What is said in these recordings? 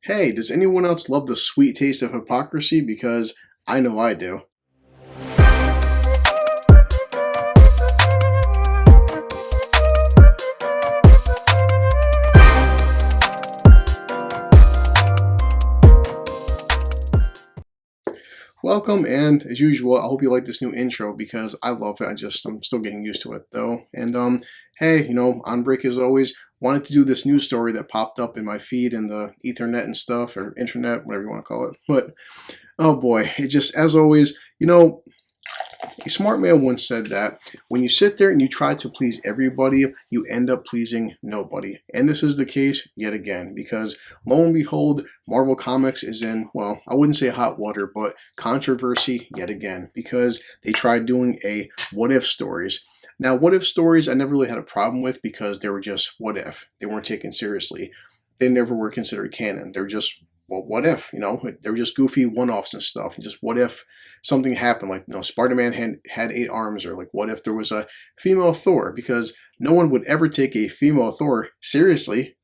Hey, does anyone else love the sweet taste of hypocrisy? Because I know I do. Welcome, and as usual, I hope you like this new intro because I love it. I'm still getting used to it though. And hey, on break as always, wanted to do this news story that popped up in my feed in the Ethernet and stuff, or internet, whatever you want to call it. But oh boy, it just, as always, a smart man once said that when you sit there and you try to please everybody, you end up pleasing nobody. And this is the case yet again, because lo and behold, Marvel Comics is in, well, I wouldn't say hot water, but controversy yet again, because they tried doing a what if stories. Now, what if stories I never really had a problem with because they were just what if. They weren't taken seriously. They never were considered canon. They're just, well, what if, they were just goofy one-offs and stuff. And just what if something happened, like, Spider-Man had 8 arms, or like, what if there was a female Thor? Because no one would ever take a female Thor seriously.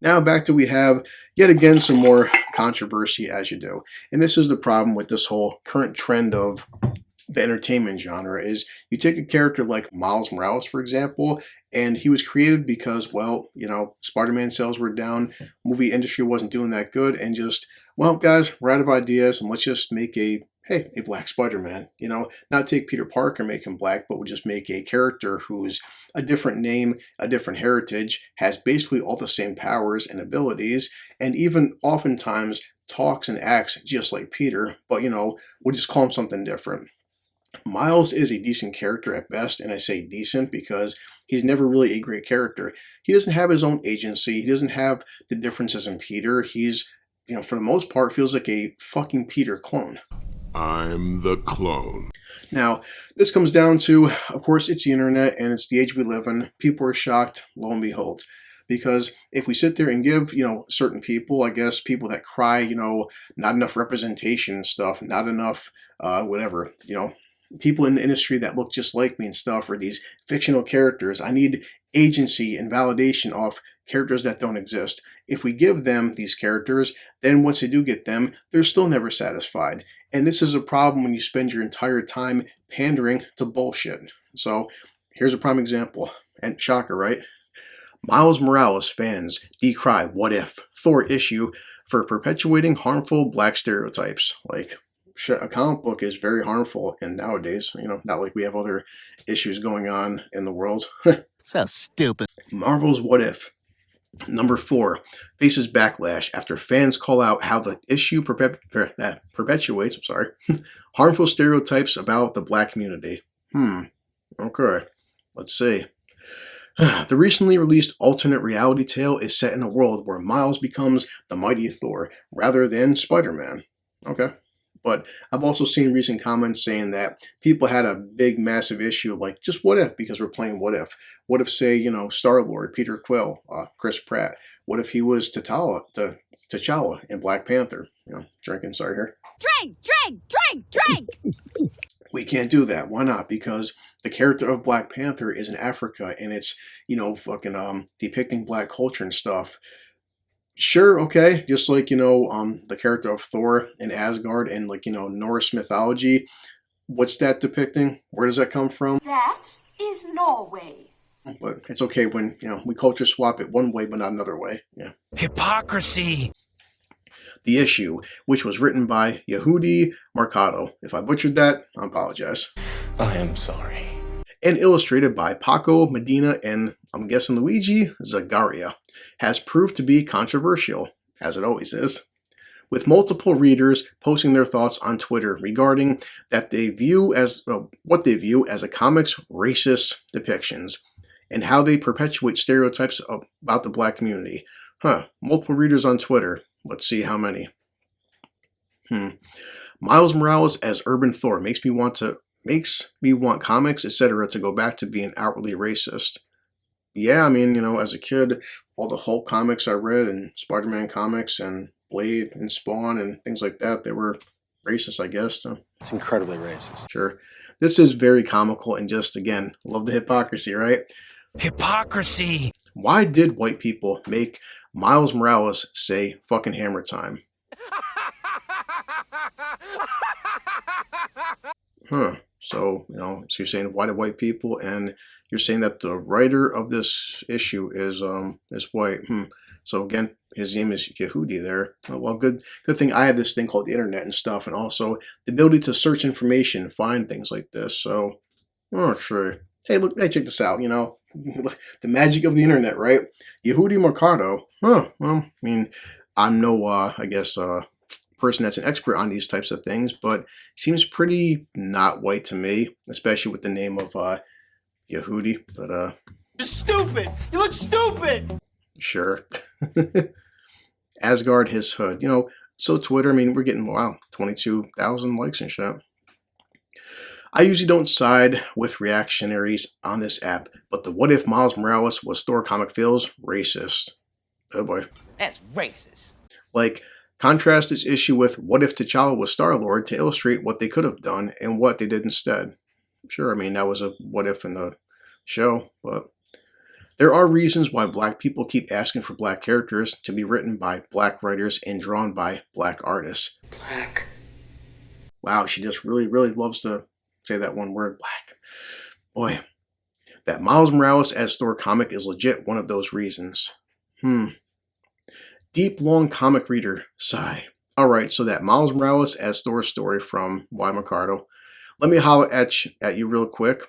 Now back to we have, yet again, some more controversy as you do. And this is the problem with this whole current trend of the entertainment genre is you take a character like Miles Morales, for example, and he was created because, well, Spider-Man sales were down, movie industry wasn't doing that good, and just, well, guys, we're out of ideas, and let's just make a black Spider-Man, not take Peter Parker, make him black, but we'll just make a character who's a different name, a different heritage, has basically all the same powers and abilities, and even oftentimes talks and acts just like Peter, but, we'll just call him something different. Miles is a decent character at best, and I say decent because he's never really a great character. He doesn't have his own agency. He doesn't have the differences in Peter. He's, for the most part, feels like a fucking Peter clone. I'm the clone. Now, this comes down to, of course, it's the internet, and it's the age we live in. People are shocked, lo and behold. Because if we sit there and give, certain people, I guess, people that cry, not enough representation and stuff, not enough, whatever, people in the industry that look just like me and stuff, or these fictional characters. I need agency and validation of characters that don't exist. If we give them these characters, then once they do get them, they're still never satisfied. And this is a problem when you spend your entire time pandering to bullshit. So here's a prime example. And shocker, right? Miles Morales fans decry what if Thor issue for perpetuating harmful black stereotypes. Like, a comic book is very harmful, and nowadays, not like we have other issues going on in the world. So stupid. Marvel's What If, number 4, faces backlash after fans call out how the issue perpetuates harmful stereotypes about the black community. Okay, let's see. The recently released alternate reality tale is set in a world where Miles becomes the mighty Thor rather than Spider-Man. Okay. But I've also seen recent comments saying that people had a big, massive issue, like, just what if, because we're playing what if. What if, say, Star-Lord, Peter Quill, Chris Pratt. What if he was T'Challa in Black Panther? Drinking, sorry here. Drink! We can't do that. Why not? Because the character of Black Panther is in Africa, and it's, depicting black culture and stuff. Sure, okay, just like, the character of Thor in Asgard and, like, Norse mythology. What's that depicting? Where does that come from? That is Norway. But it's okay when, we culture swap it one way but not another way. Yeah. Hypocrisy! The issue, which was written by Yehudi Mercado. If I butchered that, I apologize. I am sorry. And illustrated by Paco Medina and, I'm guessing, Luigi Zagaria, has proved to be controversial, as it always is, with multiple readers posting their thoughts on Twitter regarding that what they view as a comic's racist depictions and how they perpetuate stereotypes about the black community. Multiple readers on Twitter. Let's see how many. Miles Morales as Urban Thor makes me want comics, etc. to go back to being outwardly racist. Yeah, as a kid, all the Hulk comics I read, and Spider-Man comics, and Blade, and Spawn, and things like that, they were racist, I guess. It's incredibly racist. Sure. This is very comical, and just, again, love the hypocrisy, right? Hypocrisy. Why did white people make Miles Morales say fucking hammer time? Huh. So, so you're saying why do white people, and you're saying that the writer of this issue is white. So again, his name is Yehudi there. Oh, well, good thing I have this thing called the internet and stuff, and also the ability to search information, find things like this. So, oh, sure. Hey, look, hey, check this out. The magic of the internet, right? Yehudi Mercado. Huh. Well, I mean, I'm no, I guess, person that's an expert on these types of things, but seems pretty not white to me, especially with the name of Yehudi. But You're stupid. You look stupid. sure. Asgard, his hood. So Twitter, I mean, we're getting, wow, 22,000 likes and shit. I usually don't side with reactionaries on this app, but the what if Miles Morales was Thor comic feels racist. Oh boy. That's racist. Like, contrast this issue with what if T'Challa was Star-Lord to illustrate what they could have done and what they did instead. Sure, I mean, that was a what if in the show, but there are reasons why black people keep asking for black characters to be written by black writers and drawn by black artists. Black. Wow, she just really, really loves to say that one word, black. Boy, that Miles Morales as Thor comic is legit one of those reasons. Deep, long comic reader, sigh. Alright, so that Miles Morales as Thor story from Y. Mercado. Let me holler at you real quick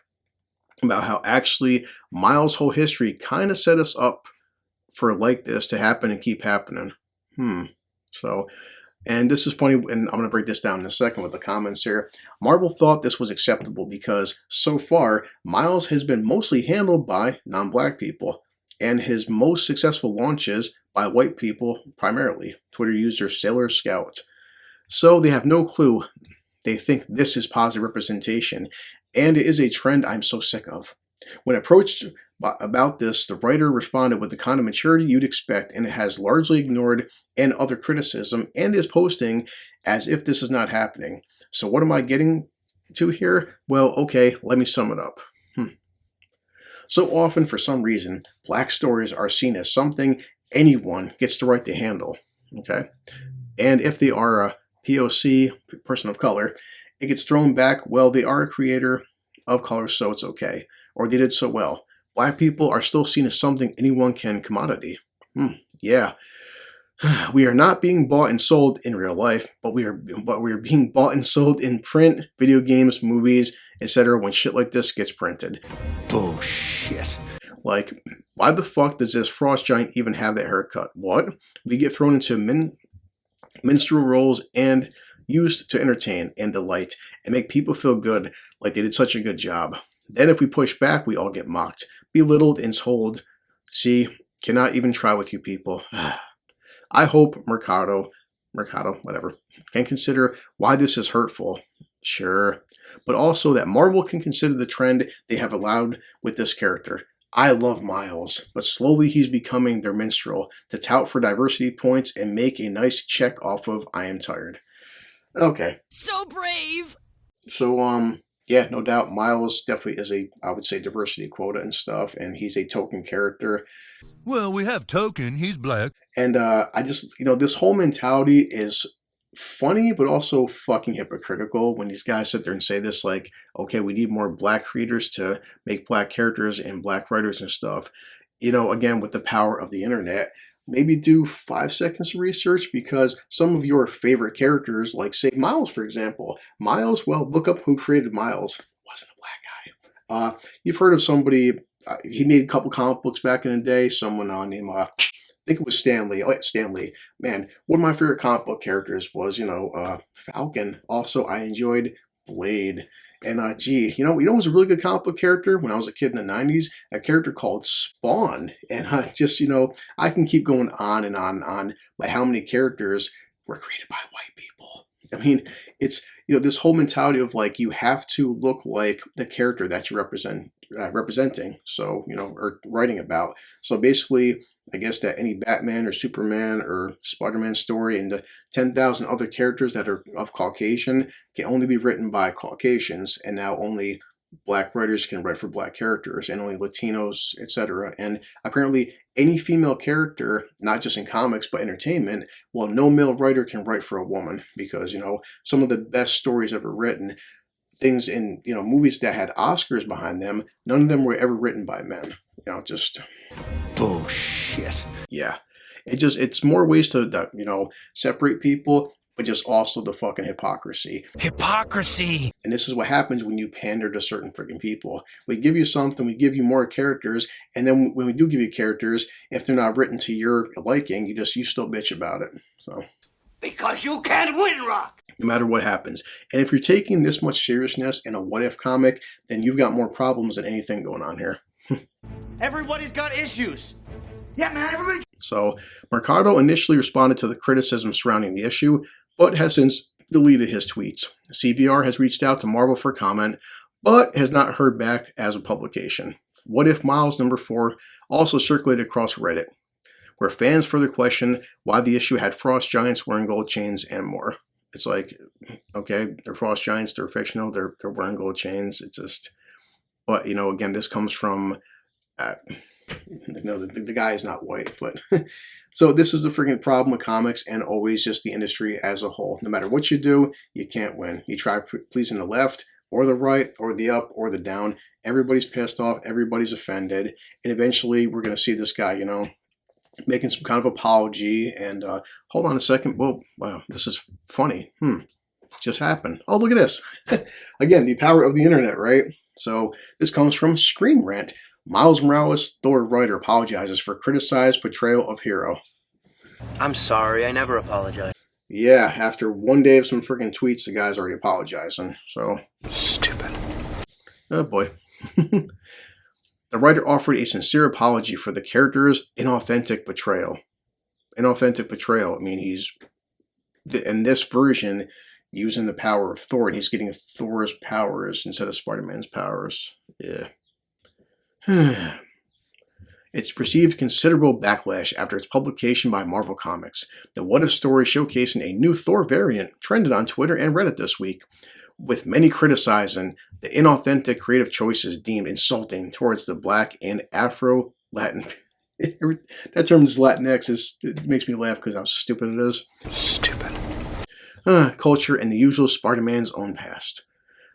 about how actually Miles' whole history kind of set us up for like this to happen and keep happening. So, and this is funny, and I'm going to break this down in a second with the comments here. Marvel thought this was acceptable because so far, Miles has been mostly handled by non-black people, and his most successful launches by white people primarily. Twitter user Sailor Scout. So they have no clue. They think this is positive representation, and it is a trend I'm so sick of. When approached about this, the writer responded with the kind of maturity you'd expect, and it has largely ignored and other criticism and is posting as if this is not happening. So what am I getting to here? Well, okay, let me sum it up. So often, for some reason, black stories are seen as something anyone gets the right to handle, okay? And if they are a POC, person of color, it gets thrown back, well, they are a creator of color, so it's okay. Or they did so well. Black people are still seen as something anyone can commodity. Yeah. We are not being bought and sold in real life, but we are being bought and sold in print, video games, movies, etc. when shit like this gets printed. Bullshit. Like, why the fuck does this Frost Giant even have that haircut? What? We get thrown into minstrel roles and used to entertain and delight and make people feel good, like they did such a good job. Then if we push back, we all get mocked, belittled, and told, see, cannot even try with you people. I hope Mercado, whatever, can consider why this is hurtful. Sure. But also that Marvel can consider the trend they have allowed with this character. I love Miles, but slowly he's becoming their minstrel to tout for diversity points and make a nice check off of I am tired. Okay. So brave! So, yeah, no doubt Miles definitely is I would say, diversity quota and stuff, and he's a token character. Well, we have Token, he's black. And I just, this whole mentality is funny, but also fucking hypocritical when these guys sit there and say this, like, okay, we need more black creators to make black characters and black writers and stuff. Again, with the power of the internet, maybe do 5 seconds of research, because some of your favorite characters, like say Miles, for example. Miles, well, look up who created Miles. It wasn't a black guy. You've heard of somebody, he made a couple comic books back in the day, someone named, I think it was Stanley. Oh, yeah, Stanley. Man, one of my favorite comic book characters was, Falcon. Also, I enjoyed Blade. And gee, you know was a really good comic book character when I was a kid in the 90s? A character called Spawn. And just, I can keep going on and on by how many characters were created by white people. I mean, it's, this whole mentality of like, you have to look like the character that you're representing. So, or writing about. So basically, I guess that any Batman or Superman or Spider-Man story and the 10,000 other characters that are of Caucasian can only be written by Caucasians, and now only black writers can write for black characters and only Latinos, etc. And apparently any female character, not just in comics but entertainment, well, no male writer can write for a woman because, some of the best stories ever written, things in, movies that had Oscars behind them, none of them were ever written by men. Just... Oh, shit. Yeah. It's more ways to, separate people, but just also the fucking hypocrisy. Hypocrisy! And this is what happens when you pander to certain freaking people. We give you something, we give you more characters, and then when we do give you characters, if they're not written to your liking, you still bitch about it. So, Because you can't win, Rock! no matter what happens. And if you're taking this much seriousness in a what-if comic, then you've got more problems than anything going on here. Everybody's got issues. Yeah, man, everybody... So, Mercado initially responded to the criticism surrounding the issue, but has since deleted his tweets. CBR has reached out to Marvel for comment, but has not heard back as a publication. What If Miles number 4 also circulated across Reddit, where fans further question why the issue had frost giants wearing gold chains and more. It's like, okay, they're frost giants, they're fictional, they're wearing gold chains. It's just, but again, this comes from, the guy is not white, but so this is the freaking problem with comics and always just the industry as a whole. No matter what you do, you can't win. You try pleasing the left or the right or the up or the down. Everybody's pissed off. Everybody's offended. And eventually we're going to see this guy, making some kind of apology. And hold on a second. Whoa, wow, this is funny. Just happened. Oh, look at this. Again, the power of the internet, right? So this comes from Scream Rant. Miles Morales, Thor writer, apologizes for criticized portrayal of hero. I'm sorry, I never apologize. Yeah, after one day of some freaking tweets, the guy's already apologizing. So Stupid. oh boy. The writer offered a sincere apology for the character's inauthentic portrayal. Inauthentic portrayal. I mean, he's in this version using the power of Thor, and he's getting Thor's powers instead of Spider-Man's powers. Yeah. It's received considerable backlash after its publication by Marvel Comics. The What If story showcasing a new Thor variant trended on Twitter and Reddit this week, with many criticizing the inauthentic creative choices deemed insulting towards the Black and Afro-Latin. That term is Latinx. It makes me laugh because how stupid it is. Stupid. Culture and the usual Spider-Man's own past.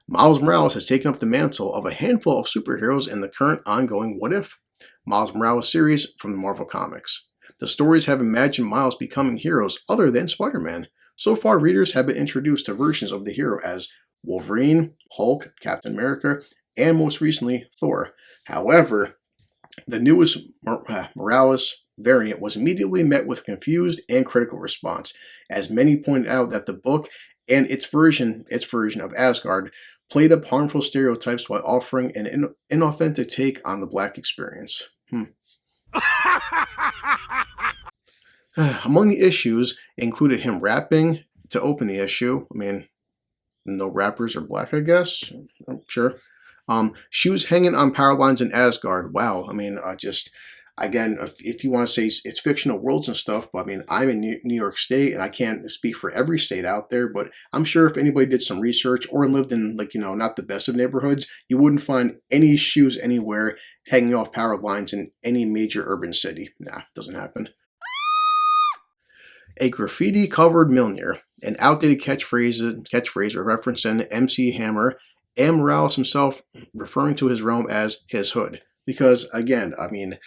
Miles Morales has taken up the mantle of a handful of superheroes in the current ongoing What If? Miles Morales series from the Marvel Comics. The stories have imagined Miles becoming heroes other than Spider-Man. So far, readers have been introduced to versions of the hero as Wolverine, Hulk, Captain America, and most recently, Thor. However, the newest Morales variant was immediately met with confused and critical response, as many pointed out that the book and its version of Asgard played up harmful stereotypes while offering an inauthentic take on the Black experience. Among the issues included him rapping to open the issue. I mean, no rappers are Black, I guess. I'm sure. Shoes hanging on power lines in Asgard. Wow. I mean, again, if you want to say it's fictional worlds and stuff, but I mean, I'm in New York State, and I can't speak for every state out there, but I'm sure if anybody did some research or lived in, not the best of neighborhoods, you wouldn't find any shoes anywhere hanging off power lines in any major urban city. Nah, doesn't happen. A graffiti-covered Mjolnir, an outdated catchphrase referencing MC Hammer, and Morales himself referring to his realm as his hood. Because, again, I mean,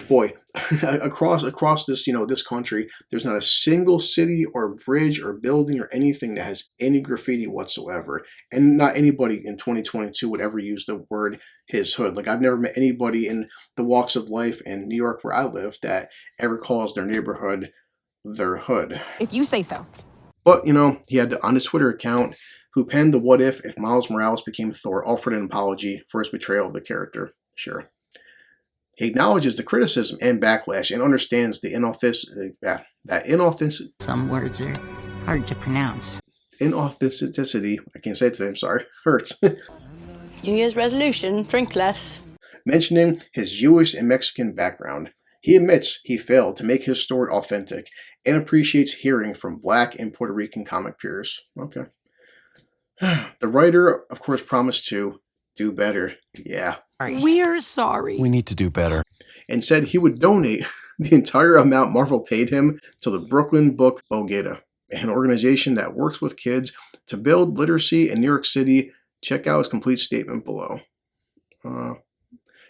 boy, across this, this country, there's not a single city or bridge or building or anything that has any graffiti whatsoever. And not anybody in 2022 would ever use the word his hood. Like, I've never met anybody in the walks of life in New York where I live that ever calls their neighborhood their hood. If you say so. But, he had on his Twitter account, who penned the What If Miles Morales became Thor, offered an apology for his betrayal of the character. Sure. He acknowledges the criticism and backlash and understands the inauthenticity. Some words are hard to pronounce. Inauthenticity, I can't say it today, I'm sorry, hurts. New Year's resolution, drink less. Mentioning his Jewish and Mexican background. He admits he failed to make his story authentic and appreciates hearing from Black and Puerto Rican comic peers. Okay. The writer, of course, promised to Do better. Yeah. We're sorry. We need to do better. And said he would donate the entire amount Marvel paid him to the Brooklyn Book Bogeta, an organization that works with kids to build literacy in New York City. Check out his complete statement below.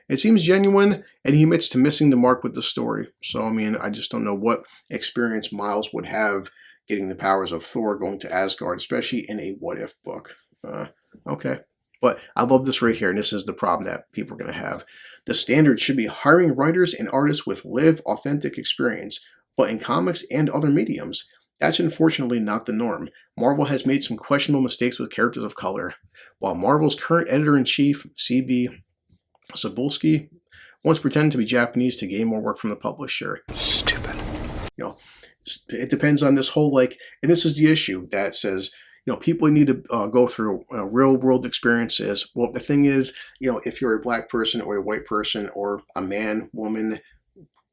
It seems genuine, and he admits to missing the mark with the story. So, I mean, I just don't know what experience Miles would have getting the powers of Thor going to Asgard, especially in a what-if book. Okay. But I love this right here, and this is the problem that people are going to have. The standard should be hiring writers and artists with lived, authentic experience, but in comics and other mediums, that's unfortunately not the norm. Marvel has made some questionable mistakes with characters of color. While Marvel's current editor-in-chief, C.B. Cebulski, once pretended to be Japanese to gain more work from the publisher. Stupid. You know, it depends on this whole, like, and this is the issue that says, you know, people need to go through real world experiences. Well, the thing is, you know, if you're a black person or a white person or a man, woman,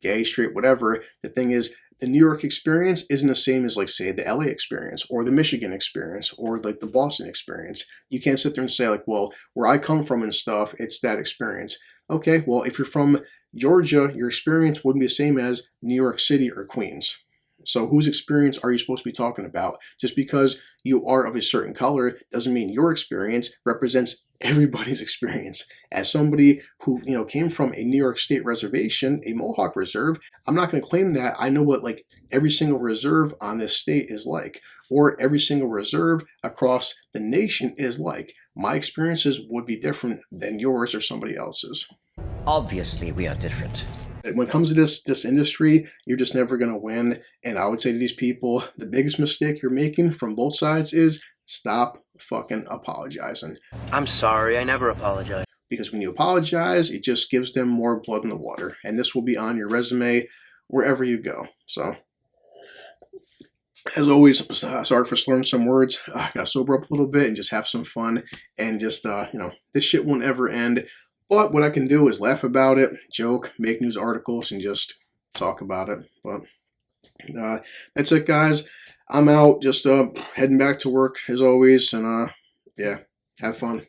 gay, straight, whatever, the thing is, the New York experience isn't the same as, like, say, the LA experience or the Michigan experience or, like, the Boston experience. You can't sit there and say, like, well, where I come from and stuff, it's that experience. Okay, well, if you're from Georgia, your experience wouldn't be the same as New York City or Queens. So whose experience are you supposed to be talking about? Just because you are of a certain color doesn't mean your experience represents everybody's experience. As somebody who, you know, came from a New York State reservation, a Mohawk reserve, I'm not going to claim that I know what, like, every single reserve on this state is like, or every single reserve across the nation is like. My experiences would be different than yours or somebody else's. Obviously, we are different. When it comes to this industry, you're just never going to win. And I would say to these people, the biggest mistake you're making from both sides is stop fucking apologizing. I'm sorry, I never apologize. Because when you apologize, it just gives them more blood in the water. And this will be on your resume wherever you go. So, as always, sorry for slurring some words. I got to sober up a little bit and just have some fun. And just, you know, this shit won't ever end. But what I can do is laugh about it, joke, make news articles, and just talk about it. But that's it, guys. I'm out, just heading back to work as always. And yeah, have fun.